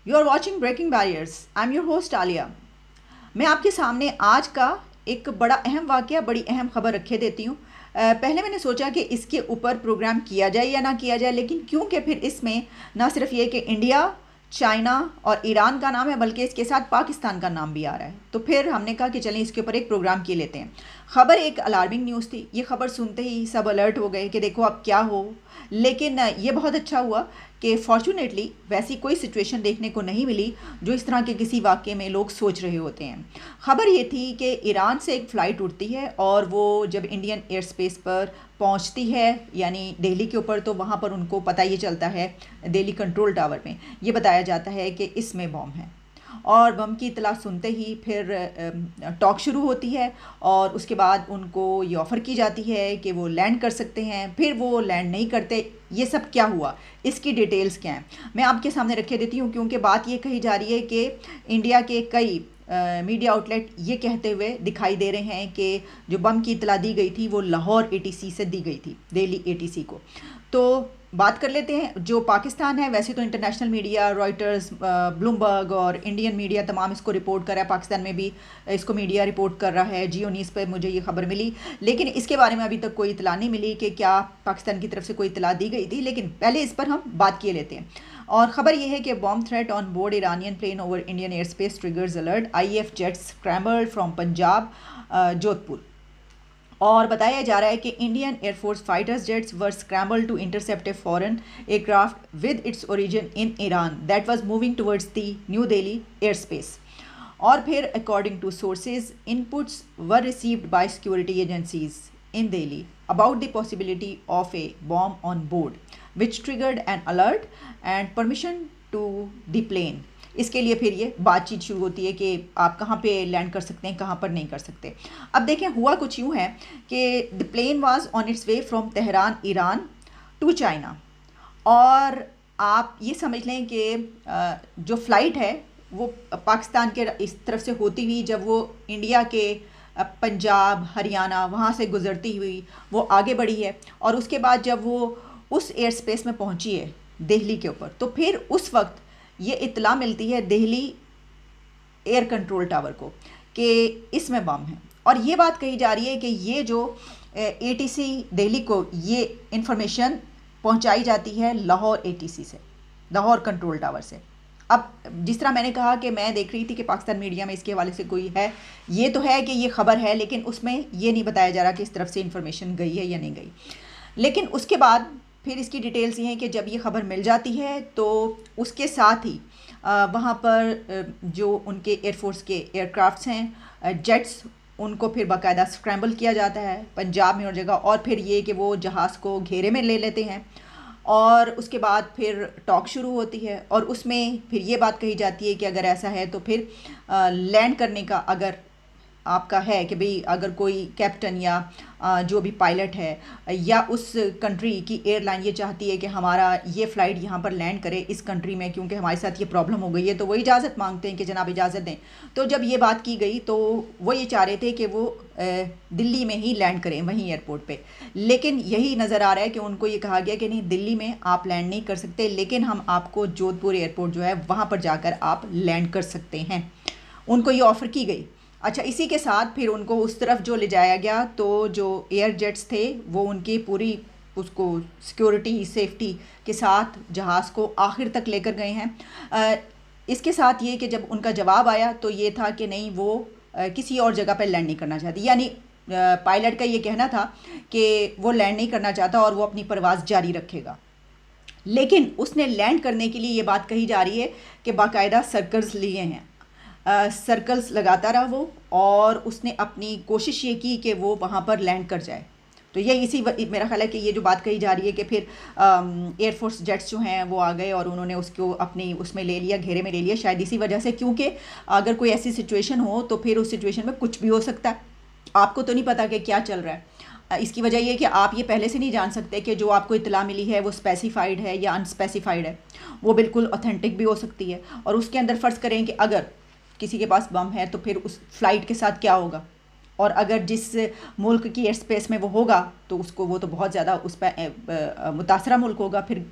You are watching breaking barriers. I am your host Alia. मैं आपके सामने आज का एक बड़ा अहम वाक़या, बड़ी अहम खबर रखे देती हूँ। पहले मैंने सोचा कि इसके ऊपर प्रोग्राम किया जाए या ना किया जाए, लेकिन क्योंकि फिर इसमें ना सिर्फ ये कि इंडिया, चाइना और ईरान का नाम है, बल्कि इसके साथ पाकिस्तान का नाम भी आ रहा है, तो फिर हमने कहा कि चलें इसके ऊपर एक प्रोग्राम किए लेते हैं। ख़बर एक अलार्मिंग न्यूज़ थी। ये खबर सुनते ही सब अलर्ट हो गए कि देखो अब क्या हो। लेकिन ये बहुत अच्छा हुआ कि फॉर्चुनेटली वैसी कोई सिचुएशन देखने को नहीं मिली जो इस तरह के किसी वाक़ये में लोग सोच रहे होते हैं। ख़बर ये थी कि ईरान से एक फ़्लाइट उड़ती है और वो जब इंडियन एयर स्पेस पर पहुंचती है, यानी दिल्ली के ऊपर, तो वहाँ पर उनको पता ये चलता है, दिल्ली कंट्रोल टावर में ये बताया जाता है कि इसमें बम है। और बम की इतला सुनते ही फिर टॉक शुरू होती है और उसके बाद उनको ये ऑफ़र की जाती है कि वो लैंड कर सकते हैं। फिर वो लैंड नहीं करते। ये सब क्या हुआ, इसकी डिटेल्स क्या हैं, मैं आपके सामने रखे देती हूँ, क्योंकि बात ये कही जा रही है कि इंडिया के कई मीडिया आउटलेट ये कहते हुए दिखाई दे रहे हैं कि जो बम की इतला दी गई थी वो लाहौर एटीसी से दी गई थी, दिल्ली एटीसी को। तो बात कर लेते हैं जो पाकिस्तान है। वैसे तो इंटरनेशनल मीडिया, रॉयटर्स, ब्लूमबर्ग और इंडियन मीडिया तमाम इसको रिपोर्ट कर रहा है। पाकिस्तान में भी इसको मीडिया रिपोर्ट कर रहा है। जियो न्यूज़ पर मुझे ये खबर मिली, लेकिन इसके बारे में अभी तक कोई इतला नहीं मिली कि क्या पाकिस्तान की तरफ से कोई इतला दी गई थी। लेकिन पहले इस पर हम बात किए लेते हैं। और ख़बर यह है कि bomb threat on board Iranian plane over Indian air space triggers alert, IAF jets scrambled from Punjab Jodhpur. और बताया जा रहा है कि Indian air force fighters jets were scramble to intercept a foreign aircraft with its origin in Iran that was moving towards the New Delhi air space. और फिर according to sources, inputs were received by security agencies in Delhi about the possibility of a bomb on board, which triggered an alert and permission to the plane. इसके लिए फिर ये बातचीत शुरू होती है कि आप कहाँ पे लैंड कर सकते हैं, कहाँ पर नहीं कर सकते। अब देखें, हुआ कुछ यूँ है कि the plane was on its way from Tehran Iran to China. और आप ये समझ लें कि जो फ़्लाइट है वो पाकिस्तान के इस तरफ से होती हुई जब वो इंडिया के पंजाब, हरियाणा वहाँ से गुज़रती हुई वो आगे बढ़ी है, और उसके बाद जब वो उस एयर स्पेस में पहुँची है दिल्ली के ऊपर, तो फिर उस वक्त ये इत्तला मिलती है दिल्ली एयर कंट्रोल टावर को कि इसमें बम है। और ये बात कही जा रही है कि ये जो ATC दिल्ली को ये इंफॉर्मेशन पहुँचाई जाती है लाहौर ATC से, लाहौर कंट्रोल टावर से। अब जिस तरह मैंने कहा कि मैं देख रही थी कि पाकिस्तान मीडिया में इसके हवाले से कोई है, ये तो है कि ये खबर है, लेकिन उसमें ये नहीं बताया जा रहा कि इस तरफ से इन्फॉर्मेशन गई है या नहीं गई। लेकिन उसके बाद फिर इसकी डिटेल्स ये हैं कि जब ये खबर मिल जाती है तो उसके साथ ही वहाँ पर जो उनके एयरफोर्स के एयरक्राफ्ट्स हैं, जेट्स, उनको फिर बाकायदा स्क्रैम्बल किया जाता है पंजाब में और जगह। और फिर ये कि वो जहाज़ को घेरे में ले लेते हैं और उसके बाद फिर टॉक शुरू होती है और उसमें फिर ये बात कही जाती है कि अगर ऐसा है तो फिर लैंड करने का अगर आपका है कि भाई अगर कोई कैप्टन या जो भी पायलट है या उस कंट्री की एयरलाइन ये चाहती है कि हमारा ये फ़्लाइट यहाँ पर लैंड करे इस कंट्री में, क्योंकि हमारे साथ ये प्रॉब्लम हो गई है, तो वो इजाज़त मांगते हैं कि जनाब इजाज़त दें। तो जब ये बात की गई तो वो ये चाह रहे थे कि वो दिल्ली में ही लैंड करें, वहीं एयरपोर्ट पे। लेकिन यही नज़र आ रहा है कि उनको ये कहा गया कि नहीं, दिल्ली में आप लैंड नहीं कर सकते, लेकिन हम आपको जोधपुर एयरपोर्ट जो है वहाँ पर जाकर आप लैंड कर सकते हैं। उनको ये ऑफ़र की गई। अच्छा, इसी के साथ फिर उनको उस तरफ जो ले जाया गया, तो जो एयर जेट्स थे वो उनकी पूरी उसको सिक्योरिटी सेफ्टी के साथ जहाज़ को आखिर तक लेकर गए हैं। इसके साथ ये कि जब उनका जवाब आया तो ये था कि नहीं, वो किसी और जगह पर लैंड नहीं करना चाहती। यानी पायलट का ये कहना था कि वो लैंड नहीं करना चाहता और वो अपनी परवाज़ जारी रखेगा। लेकिन उसने लैंड करने के लिए ये बात कही जा रही है कि बाकायदा सर्कल्स लिए हैं, सर्कल्स लगाता रहा वो, और उसने अपनी कोशिश ये की कि वो वहाँ पर लैंड कर जाए। तो ये इसी मेरा ख्याल है कि ये जो बात कही जा रही है कि फिर एयरफोर्स जेट्स जो हैं वो आ गए और उन्होंने उसको अपनी उसमें ले लिया, घेरे में ले लिया, शायद इसी वजह से, क्योंकि अगर कोई ऐसी सिचुएशन हो तो फिर उस सिचुएशन में कुछ भी हो सकता है। आपको तो नहीं पता कि क्या चल रहा है। इसकी वजह ये कि आप ये पहले से नहीं जान सकते कि जो आपको इतला मिली है वो स्पेसिफाइड है या अनस्पेसिफाइड है। वो बिल्कुल ऑथेंटिक भी हो सकती है, और उसके अंदर फ़र्ज़ करें कि अगर किसी के पास बम है तो फिर उस फ्लाइट के साथ क्या होगा, और अगर जिस मुल्क की एयर स्पेस में वो होगा तो उसको वो तो बहुत ज़्यादा उस पर मुतासरा मुल्क होगा, फिर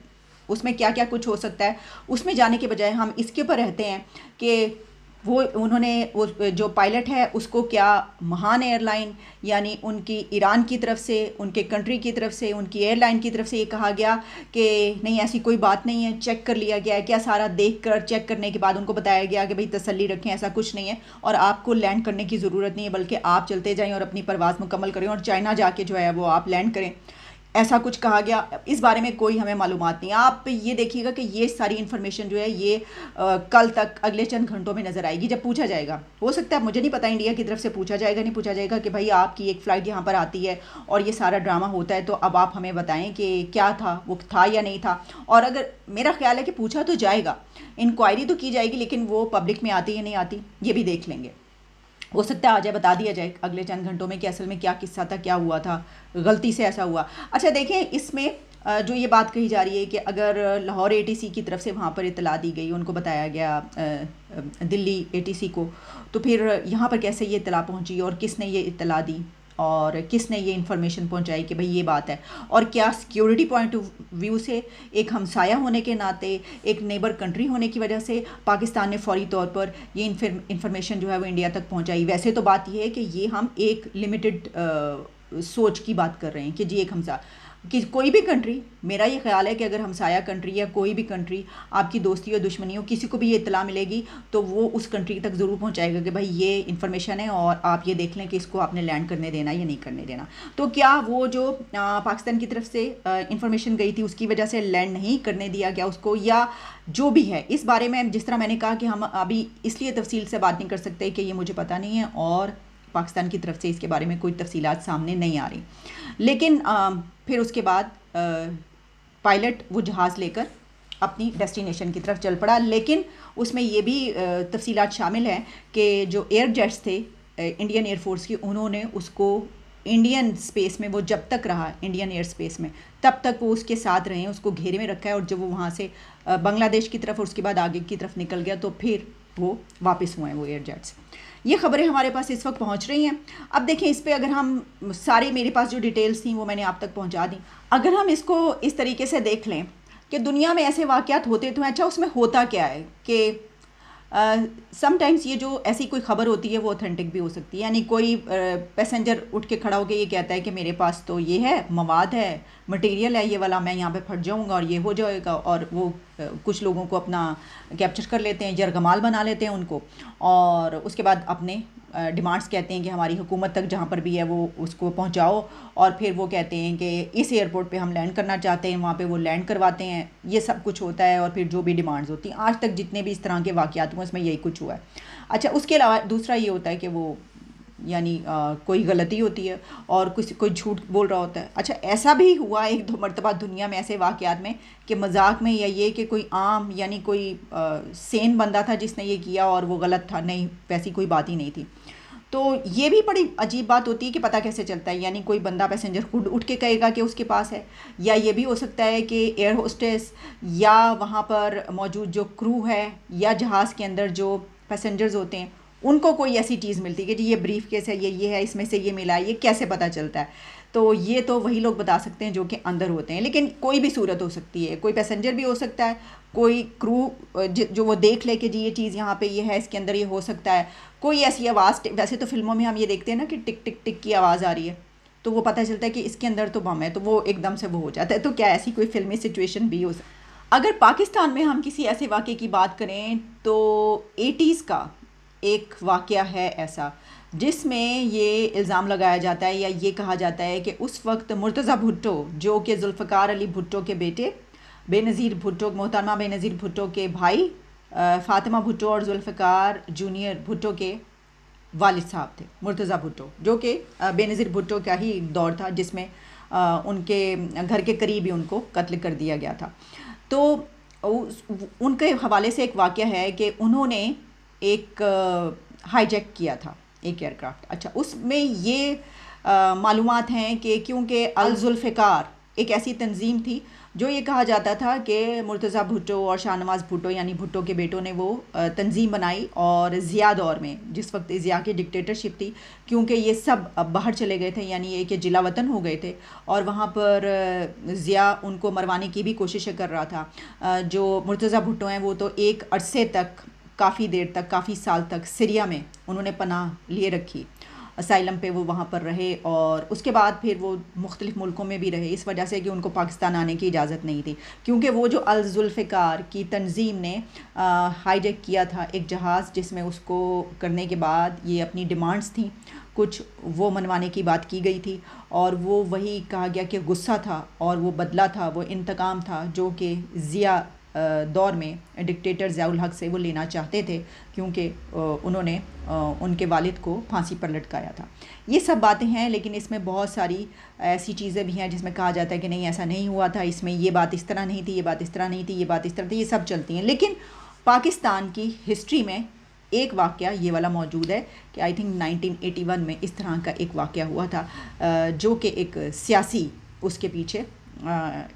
उसमें क्या क्या कुछ हो सकता है, उसमें जाने के बजाय हम इसके ऊपर रहते हैं कि वो उन्होंने वो जो पायलट है उसको क्या महान एयरलाइन यानी उनकी ईरान की तरफ से, उनके कंट्री की तरफ से, उनकी एयरलाइन की तरफ से ये कहा गया कि नहीं ऐसी कोई बात नहीं है, चेक कर लिया गया है क्या, सारा देख कर चेक करने के बाद उनको बताया गया कि भाई तसल्ली रखें, ऐसा कुछ नहीं है और आपको लैंड करने की ज़रूरत नहीं है, बल्कि आप चलते जाएं और अपनी परवाज़ मुकम्मल करें और चाइना जाके जो है वो आप लैंड करें, ऐसा कुछ कहा गया। इस बारे में कोई हमें मालूमात नहीं। आप ये देखिएगा कि ये सारी इन्फॉर्मेशन जो है ये कल तक अगले चंद घंटों में नज़र आएगी जब पूछा जाएगा। हो सकता है, मुझे नहीं पता इंडिया की तरफ से पूछा जाएगा नहीं पूछा जाएगा कि भाई आपकी एक फ़्लाइट यहाँ पर आती है और ये सारा ड्रामा होता है, तो अब आप हमें बताएं कि क्या था, वो था या नहीं था। और अगर मेरा ख्याल है कि पूछा तो जाएगा, इंक्वायरी तो की जाएगी, लेकिन वो पब्लिक में आती या नहीं आती ये भी देख लेंगे। हो सकता है आ जाए, बता दिया जाए अगले चंद घंटों में कि असल में क्या किस्सा था, क्या हुआ था, गलती से ऐसा हुआ। अच्छा देखें, इसमें जो ये बात कही जा रही है कि अगर लाहौर एटीसी की तरफ से वहाँ पर इतला दी गई, उनको बताया गया दिल्ली एटीसी को, तो फिर यहाँ पर कैसे ये इतला पहुँची और किसने ये इतला दी और किसने ये इन्फॉर्मेशन पहुंचाई कि भाई ये बात है, और क्या सिक्योरिटी पॉइंट ऑफ व्यू से एक हमसाया होने के नाते, एक नेबर कंट्री होने की वजह से पाकिस्तान ने फौरी तौर पर ये इन्फॉर्मेशन जो है वो इंडिया तक पहुंचाई। वैसे तो बात ये है कि ये हम एक लिमिटेड सोच की बात कर रहे हैं कि जी एक हमसा कि कोई भी कंट्री, मेरा ये ख्याल है कि अगर हमसाया कंट्री या कोई भी कंट्री आपकी दोस्ती और दुश्मनी हो, किसी को भी ये इत्तला मिलेगी तो वो उस कंट्री तक ज़रूर पहुंचाएगा कि भाई ये इन्फॉर्मेशन है और आप ये देख लें कि इसको आपने लैंड करने देना या नहीं करने देना। तो क्या वो जो पाकिस्तान की तरफ से इन्फॉर्मेशन गई थी उसकी वजह से लैंड नहीं करने दिया गया उसको, या जो भी है इस बारे में, जिस तरह मैंने कहा कि हम अभी इसलिए तफसील से बात नहीं कर सकते कि ये मुझे पता नहीं है और पाकिस्तान की तरफ से इसके बारे में कोई तफसीलात सामने नहीं आ रही। लेकिन फिर उसके बाद पायलट वो जहाज़ लेकर अपनी डेस्टिनेशन की तरफ चल पड़ा, लेकिन उसमें ये भी तफसीलात शामिल हैं कि जो एयर जेट्स थे इंडियन एयरफोर्स की, उन्होंने उसको इंडियन स्पेस में, वो जब तक रहा इंडियन एयर स्पेस में तब तक वो उसके साथ रहे, उसको घेरे में रखा है, और जब वो वहाँ से बांग्लादेश की तरफ और उसके बाद आगे की तरफ निकल गया तो फिर वो वापस हुए हैं वो एयर जेट्स। ये खबरें हमारे पास इस वक्त पहुंच रही हैं। अब देखें, इस पे अगर हम सारी, मेरे पास जो डिटेल्स थी वो मैंने आप तक पहुंचा दी, अगर हम इसको इस तरीके से देख लें कि दुनिया में ऐसे वाक़यात होते तो अच्छा उसमें होता क्या है कि समटाइम्स ये जो ऐसी कोई ख़बर होती है वो ऑथेंटिक भी हो सकती है। यानी कोई पैसेंजर उठ के खड़ा होकर ये कहता है कि मेरे पास तो ये है, मवाद है, मटेरियल है ये वाला, मैं यहाँ पे फट जाऊँगा और ये हो जाएगा, और वो कुछ लोगों को अपना कैप्चर कर लेते हैं, यरगमाल बना लेते हैं उनको, और उसके बाद अपने डिमांड्स कहते हैं कि हमारी हुकूमत तक जहाँ पर भी है वो उसको पहुँचाओ, और फिर वो कहते हैं कि इस एयरपोर्ट पे हम लैंड करना चाहते हैं, वहाँ पे वो लैंड करवाते हैं। ये सब कुछ होता है, और फिर जो भी डिमांड्स होती हैं, आज तक जितने भी इस तरह के वाक़यात हुए उसमें यही कुछ हुआ है। अच्छा, उसके अलावा दूसरा ये होता है कि वो यानी कोई गलती होती है और कोई झूठ बोल रहा होता है। अच्छा, ऐसा भी हुआ एक दो मरतबा दुनिया में ऐसे वाक़यात में कि मजाक में, या ये कि कोई आम यानी कोई सेन बंदा था जिसने ये किया और वो गलत था, नहीं वैसी कोई बात ही नहीं थी। तो ये भी बड़ी अजीब बात होती है कि पता कैसे चलता है, यानी कोई बंदा पैसेंजर खुद उठ के कहेगा कि उसके पास है, या ये भी हो सकता है कि एयर होस्टेस या वहाँ पर मौजूद जो क्रू है या जहाज़ के अंदर जो पैसेंजर्स होते हैं उनको कोई ऐसी चीज़ मिलती है कि जी ये ब्रीफ केस है, ये है, इसमें से ये मिला है, ये कैसे पता चलता है। तो ये तो वही लोग बता सकते हैं जो कि अंदर होते हैं, लेकिन कोई भी सूरत हो सकती है, कोई पैसेंजर भी हो सकता है, कोई क्रू जो वो देख ले कि जी ये चीज़ यहाँ पे ये है, इसके अंदर ये हो सकता है, कोई ऐसी आवाज़, वैसे तो फिल्मों में हम ये देखते हैं ना कि टिक टिक टिक की आवाज़ आ रही है तो वो पता चलता है कि इसके अंदर तो बम है, तो वो एकदम से वो हो जाता है। तो क्या ऐसी कोई फिल्मी सिचुएशन भी हो सकती है। अगर पाकिस्तान में हम किसी ऐसे वाक़े की बात करें तो 80s का एक वाक़या है ऐसा, जिसमें ये इल्ज़ाम लगाया जाता है या ये कहा जाता है कि उस वक्त मुर्तज़ा भुट्टो, जो कि जुल्फ़िकार अली भुट्टो के बेटे, बेनज़ीर भुट्टो, मोहतरमा बेनज़ीर भुट्टो के भाई फ़ातिमा भुट्टो और जुल्फ़िकार जूनियर भुट्टो के वालिद साहब थे, मुर्तज़ा भुट्टो, जो कि बेनज़ीर भुट्टो का ही दौर था जिसमें उनके घर के करीब ही उनको कत्ल कर दिया गया था। तो उनके हवाले से एक वाक़या है कि उन्होंने एक हाईजैक किया था एक एयरक्राफ्ट। अच्छा, उसमें ये मालूमात हैं कि क्योंकि अल जुल्फ़िकार एक ऐसी तंजीम थी जो ये कहा जाता था कि मुर्तज़ा भुट्टो और शाहनवाज़ भुट्टो यानी भुट्टो के बेटों ने वो तंजीम बनाई, और ज़िया दौर में जिस वक्त ज़िया की डिक्टेटरशिप थी, क्योंकि ये सब अब बाहर चले गए थे, यानी ये कि जिला वतन हो गए थे, और वहाँ पर ज़िया उनको मरवाने की भी कोशिश कर रहा था। जो मुर्तज़ा भुट्टो हैं वो तो एक अरसे तक, काफ़ी देर तक, काफ़ी साल तक सीरिया में उन्होंने पनाह लिए रखी, असाइलम पे वो वहाँ पर रहे, और उसके बाद फिर वो मुख्तलिफ़ मुल्कों में भी रहे, इस वजह से कि उनको पाकिस्तान आने की इजाज़त नहीं थी, क्योंकि वो जो अल-जुल्फ़िकार की तंजीम ने हाईजैक किया था एक जहाज़, जिसमें उसको करने के बाद ये अपनी डिमांड्स थी कुछ, वो मनवाने की बात की गई थी, और वो वही कहा गया कि गुस्सा था और वो बदला था, वो इंतकाम था जो कि ज़िया दौर में डिक्टेटर ज़ियाउल हक से वो लेना चाहते थे, क्योंकि उन्होंने उनके वालिद को फांसी पर लटकाया था। ये सब बातें हैं, लेकिन इसमें बहुत सारी ऐसी चीज़ें भी हैं जिसमें कहा जाता है कि नहीं ऐसा नहीं हुआ था, इसमें ये बात इस तरह नहीं थी, ये बात इस तरह नहीं थी, ये बात इस तरह थी, ये सब चलती हैं। लेकिन पाकिस्तान की हिस्ट्री में एक वाक़या ये वाला मौजूद है कि आई थिंक 1981 में इस तरह का एक वाक़या हुआ था, जो कि एक सियासी उसके पीछे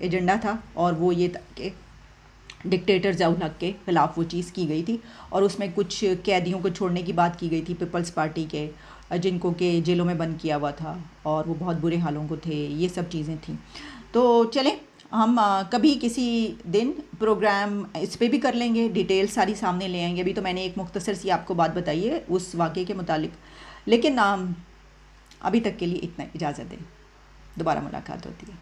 एजेंडा था, और वो ये था कि डिक्टेटर ज़ियाउल हक के ख़िलाफ़ वो चीज़ की गई थी, और उसमें कुछ कैदियों को छोड़ने की बात की गई थी पीपल्स पार्टी के, जिनको के जेलों में बंद किया हुआ था और वो बहुत बुरे हालों को थे, ये सब चीज़ें थी। तो चलें हम कभी किसी दिन प्रोग्राम इस पे भी कर लेंगे, डिटेल सारी सामने ले आएंगे। अभी तो मैंने एक मुख्तसर सी आपको बात बताई है उस वाक़े के मुतालिक, लेकिन अभी तक के लिए इतना, इजाज़त दें, दोबारा मुलाकात होती है।